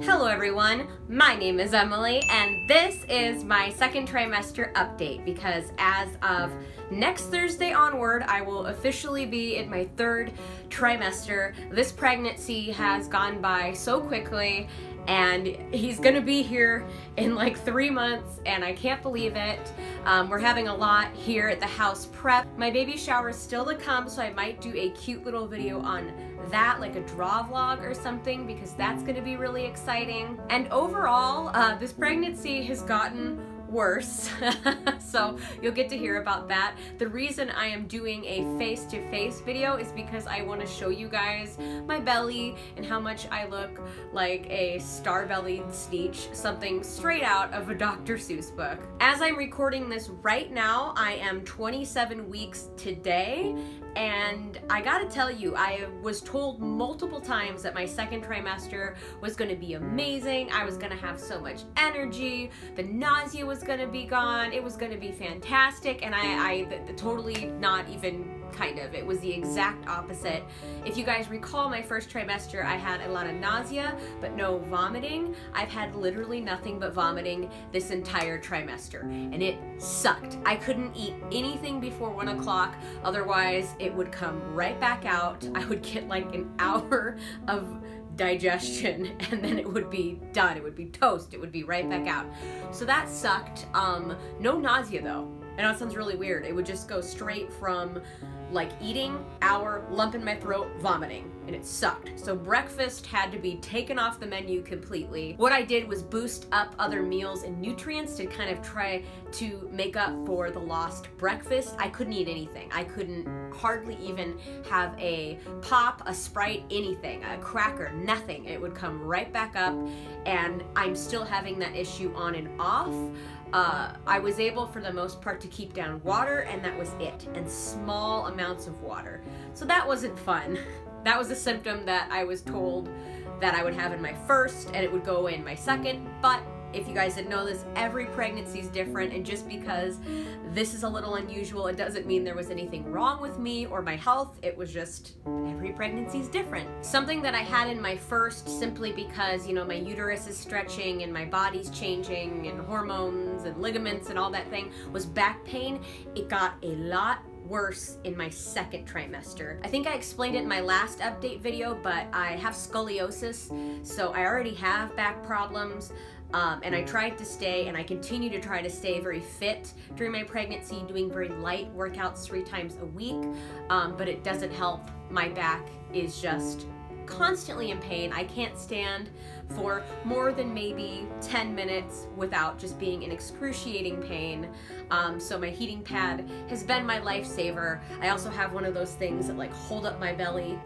Hello everyone, my name is Emily and this is my second trimester update because as of next Thursday onward, I will officially be in my third trimester. This pregnancy has gone by so quickly and he's gonna be here in like 3 months and I can't believe it. We're having a lot here at the house prep. My baby shower is still to come, so I might do a cute little video on that, like a draw vlog or something, because that's gonna be really exciting. And overall, this pregnancy has gotten worse, so you'll get to hear about that. The reason I am doing a face-to-face video is because I want to show you guys my belly and how much I look like a star-bellied Sneetch, something straight out of a Dr. Seuss book. As I'm recording this right now, I am 27 weeks today, and I gotta tell you, I was told multiple times that my second trimester was gonna be amazing. I was gonna have so much energy, the nausea was gonna be gone, it was gonna be fantastic, and I totally not even kind of. It was the exact opposite. If you guys recall my first trimester, I had a lot of nausea, but no vomiting. I've had literally nothing but vomiting this entire trimester, and it sucked. I couldn't eat anything before 1 o'clock, otherwise it would come right back out. I would get like an hour of digestion and then it would be done. It would be toast. It would be right back out. So that sucked. No nausea though. I know it sounds really weird. It would just go straight from like eating, hour, lump in my throat, vomiting, and it sucked. So breakfast had to be taken off the menu completely. What I did was boost up other meals and nutrients to kind of try to make up for the lost breakfast. I couldn't eat anything. I couldn't hardly even have a pop, a Sprite, anything, a cracker, nothing. It would come right back up, and I'm still having that issue on and off. I was able for the most part to keep down water, and that was it, and small amounts of water. So that wasn't fun. That was a symptom that I was told that I would have in my first and it would go away in my second, but if you guys didn't know this, every pregnancy is different, and just because this is a little unusual, it doesn't mean there was anything wrong with me or my health. It was just every pregnancy is different. Something that I had in my first, simply because, you know, my uterus is stretching and my body's changing and hormones and ligaments and all that thing, was back pain. It got a lot worse in my second trimester. I think I explained it in my last update video, but I have scoliosis, so I already have back problems. And I tried to stay, and I continue to try to stay very fit during my pregnancy, doing very light workouts 3 times a week, but it doesn't help. My back is just constantly in pain. I can't stand for more than maybe 10 minutes without just being in excruciating pain. So my heating pad has been my lifesaver. I also have one of those things that like hold up my belly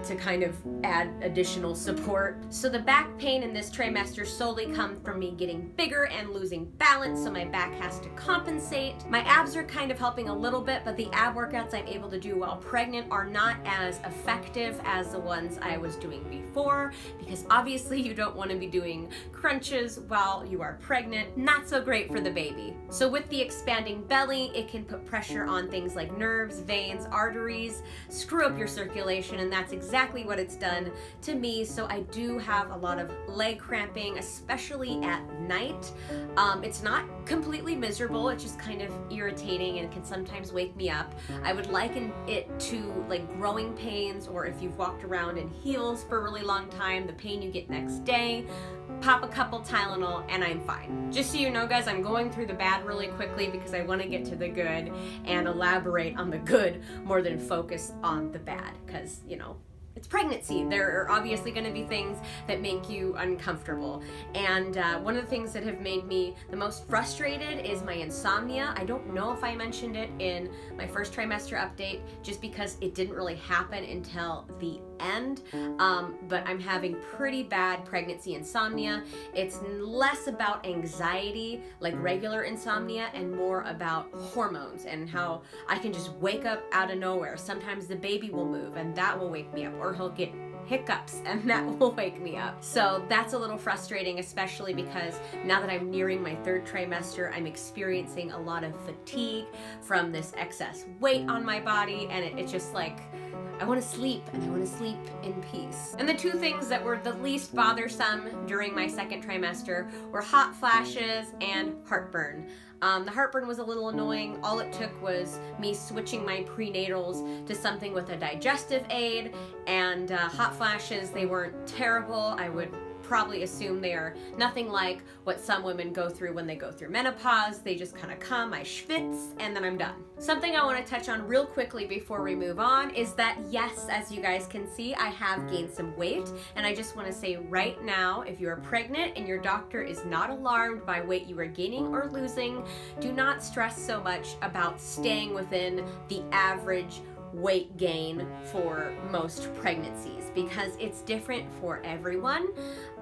to kind of add additional support. So the back pain in this trimester solely comes from me getting bigger and losing balance, so my back has to compensate. My abs are kind of helping a little bit, but the ab workouts I'm able to do while pregnant are not as effective as the ones I was doing before, because obviously you don't want to be doing crunches while you are pregnant. Not so great for the baby. So with the expanding belly, it can put pressure on things like nerves, veins, arteries, screw up your circulation, and that's exactly what it's done to me. So I do have a lot of leg cramping, especially at night. It's not completely miserable, it's just kind of irritating and can sometimes wake me up. I would liken it to like growing pains, or if you've walked around in heels for a really long time, the pain you get next day. Pop a couple Tylenol and I'm fine. Just so you know guys, I'm going through the bad really quickly because I want to get to the good and elaborate on the good more than focus on the bad, because you know, it's pregnancy. There are obviously going to be things that make you uncomfortable. And one of the things that have made me the most frustrated is my insomnia. I don't know if I mentioned it in my first trimester update, just because it didn't really happen until the end. But I'm having pretty bad pregnancy insomnia. It's less about anxiety, like regular insomnia, and more about hormones and how I can just wake up out of nowhere. Sometimes the baby will move and that will wake me up, or he'll get hiccups and that will wake me up. So that's a little frustrating, especially because now that I'm nearing my third trimester, I'm experiencing a lot of fatigue from this excess weight on my body, and it's just like I want to sleep, and I want to sleep in peace. And the two things that were the least bothersome during my second trimester were hot flashes and heartburn. The heartburn was a little annoying. All it took was me switching my prenatals to something with a digestive aid, and hot flashes, they weren't terrible. I would probably assume they are nothing like what some women go through when they go through menopause. They just kind of come, I schwitz, and then I'm done. Something I want to touch on real quickly before we move on is that yes, as you guys can see, I have gained some weight, and I just want to say right now, if you are pregnant and your doctor is not alarmed by weight you are gaining or losing, do not stress so much about staying within the average weight gain for most pregnancies, because it's different for everyone.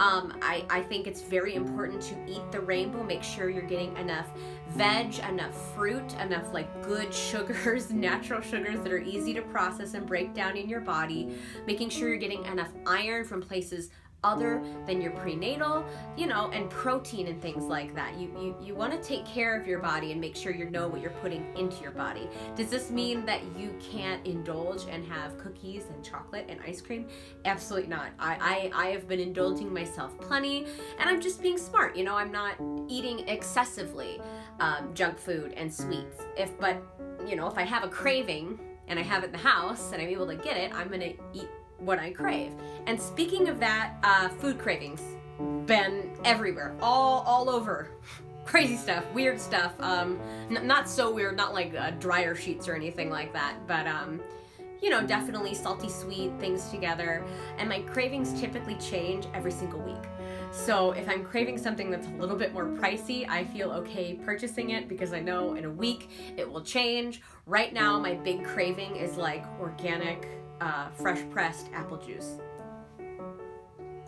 I think it's very important to eat the rainbow. Make sure you're getting enough veg, enough fruit, enough like good sugars, natural sugars that are easy to process and break down in your body. Making sure you're getting enough iron from places other than your prenatal, and protein and things like that. You want to take care of your body and make sure you know what you're putting into your body. Does this mean that you can't indulge and have cookies and chocolate and ice cream? Absolutely not. I have been indulging myself plenty, and I'm just being smart. I'm not eating excessively junk food and sweets. If I have a craving and I have it in the house and I'm able to get it, I'm gonna eat what I crave. And speaking of that, food cravings been everywhere, all over. Crazy stuff, weird stuff. Not so weird, not like dryer sheets or anything like that, but definitely salty, sweet things together. And my cravings typically change every single week. So if I'm craving something that's a little bit more pricey, I feel okay purchasing it because I know in a week it will change. Right now, my big craving is like organic, fresh pressed apple juice.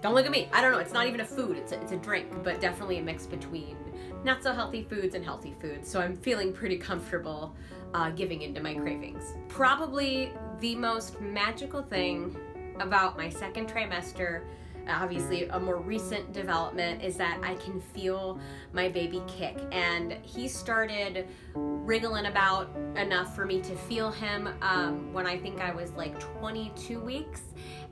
Don't look at me. I don't know. It's not even a food. It's a drink, but definitely a mix between not so healthy foods and healthy foods. So I'm feeling pretty comfortable giving into my cravings. Probably the most magical thing about my second trimester, obviously a more recent development, is that I can feel my baby kick. And he started wriggling about enough for me to feel him when I think I was like 22 weeks.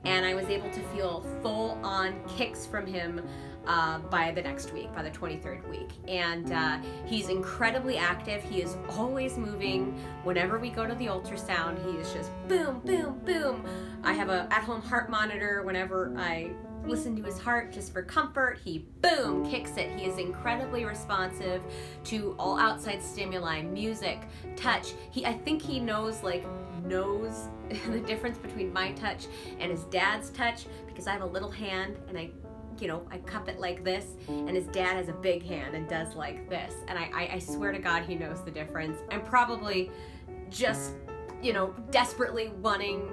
And I was able to feel full-on kicks from him by the next week, by the 23rd week. And he's incredibly active. He is always moving. Whenever we go to the ultrasound, he is just boom, boom, boom. I have a at-home heart monitor. Whenever I listen to his heart just for comfort, he boom kicks it. He is incredibly responsive to all outside stimuli, music, touch. I think he knows the difference between my touch and his dad's touch, because I have a little hand and I cup it like this, and his dad has a big hand and does like this. And I swear to God, he knows the difference. I'm probably just, desperately wanting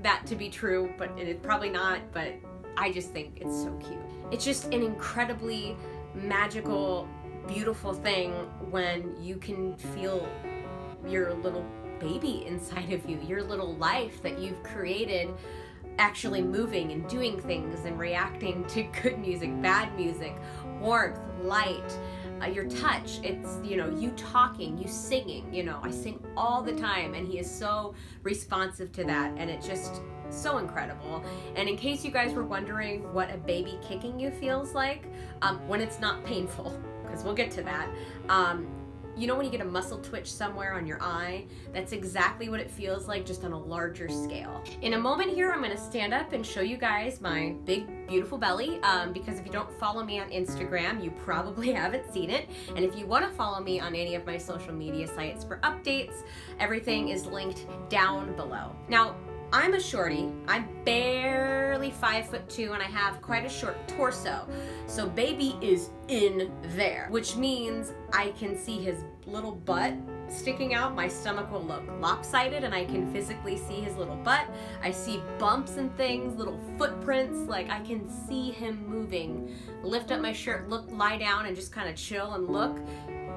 that to be true, but it's probably not, but I just think it's so cute. It's just an incredibly magical, beautiful thing when you can feel your little baby inside of you, your little life that you've created, actually moving and doing things and reacting to good music, bad music, warmth, light, your touch. It's, you talking, you singing, I sing all the time, and he is so responsive to that, and it just so incredible. And in case you guys were wondering what a baby kicking you feels like, when it's not painful, because we'll get to that, when you get a muscle twitch somewhere on your eye, that's exactly what it feels like, just on a larger scale. In a moment here, I'm gonna stand up and show you guys my big, beautiful belly, because if you don't follow me on Instagram, you probably haven't seen it. And if you wanna follow me on any of my social media sites for updates, everything is linked down below. Now, I'm a shorty. I'm barely 5'2", and I have quite a short torso. So baby is in there, which means I can see his little butt sticking out. My stomach will look lopsided, and I can physically see his little butt. I see bumps and things, little footprints, like I can see him moving. Lift up my shirt, lie down, and just kind of chill and look.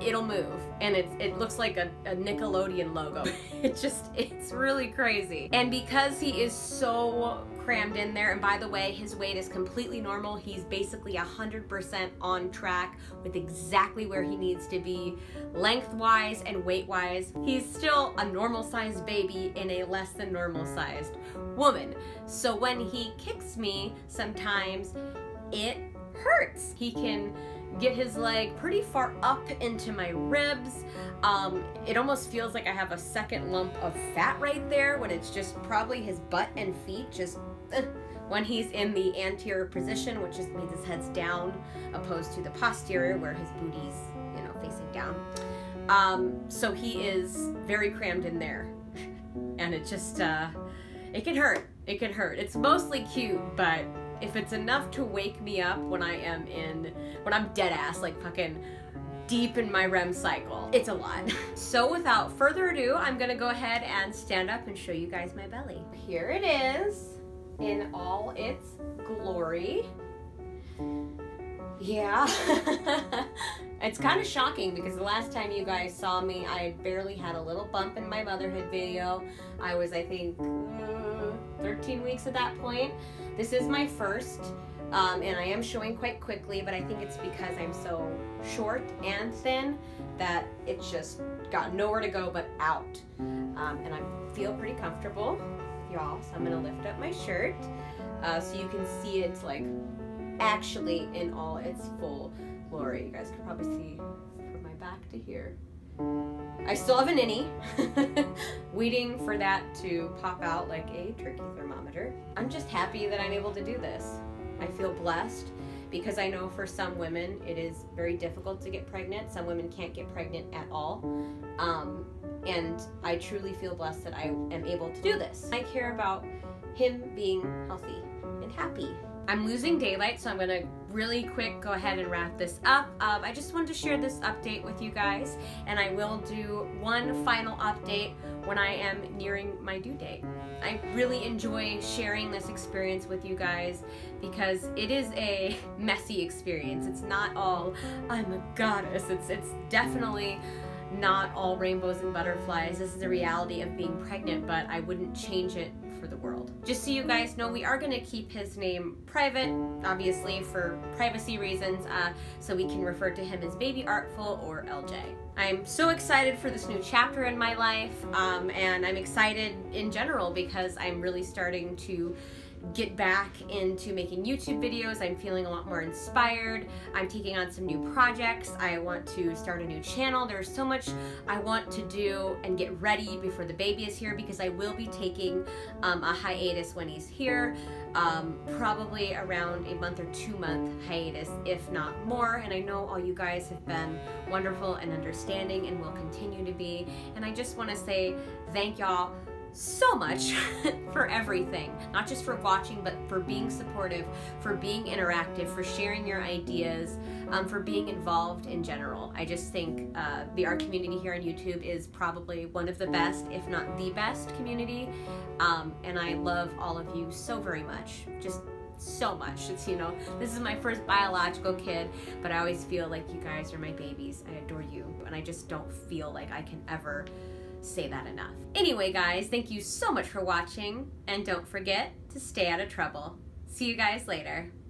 it'll move, and it looks like a Nickelodeon logo. It's really crazy. And because he is so crammed in there, and by the way, his weight is completely normal. He's basically 100% on track with exactly where he needs to be, lengthwise and weight-wise. He's still a normal-sized baby in a less than normal-sized woman. So when he kicks me, sometimes it hurts. He can get his leg pretty far up into my ribs. It almost feels like I have a second lump of fat right there, when it's just probably his butt and feet just when he's in the anterior position, which just means his head's down, opposed to the posterior where his booty's, facing down. So he is very crammed in there, and it just it can hurt. It can hurt. It's mostly cute, but if it's enough to wake me up when I'm dead ass, like fucking deep in my REM cycle, it's a lot. So without further ado, I'm gonna go ahead and stand up and show you guys my belly. Here it is in all its glory. Yeah. It's kind of shocking because the last time you guys saw me, I barely had a little bump in my motherhood video. I was, I think, 13 weeks at that point. This is my first, and I am showing quite quickly, but I think it's because I'm so short and thin that it's just got nowhere to go but out. And I feel pretty comfortable, y'all, so I'm gonna lift up my shirt so you can see it's like actually in all its full glory. You guys can probably see from my back to here. I still have an innie, waiting for that to pop out like a turkey thermometer. I'm just happy that I'm able to do this. I feel blessed because I know for some women it is very difficult to get pregnant. Some women can't get pregnant at all. And I truly feel blessed that I am able to do this. I care about him being healthy and happy. I'm losing daylight, so I'm gonna really quick go ahead and wrap this up. I just wanted to share this update with you guys, and I will do one final update when I am nearing my due date. I really enjoy sharing this experience with you guys because it is a messy experience. It's not all, I'm a goddess. It's definitely not all rainbows and butterflies. This is the reality of being pregnant, but I wouldn't change it for the world. Just so you guys know, we are going to keep his name private, obviously for privacy reasons, so we can refer to him as Baby Artful or LJ. I'm so excited for this new chapter in my life, and I'm excited in general because I'm really starting to get back into making YouTube videos. I'm feeling a lot more inspired. I'm taking on some new projects. I want to start a new channel. There's so much I want to do and get ready before the baby is here, because I will be taking a hiatus when he's here, probably around a month or 2 month hiatus, if not more. And I know all you guys have been wonderful and understanding and will continue to be. And I just want to say thank y'all so much for everything, not just for watching, but for being supportive, for being interactive, for sharing your ideas, for being involved in general. I just think the art community here on YouTube is probably one of the best, if not the best community, and I love all of you so very much, just so much. It's, this is my first biological kid, but I always feel like you guys are my babies. I adore you, and I just don't feel like I can ever say that enough. Anyway, guys, thank you so much for watching, and don't forget to stay out of trouble. See you guys later.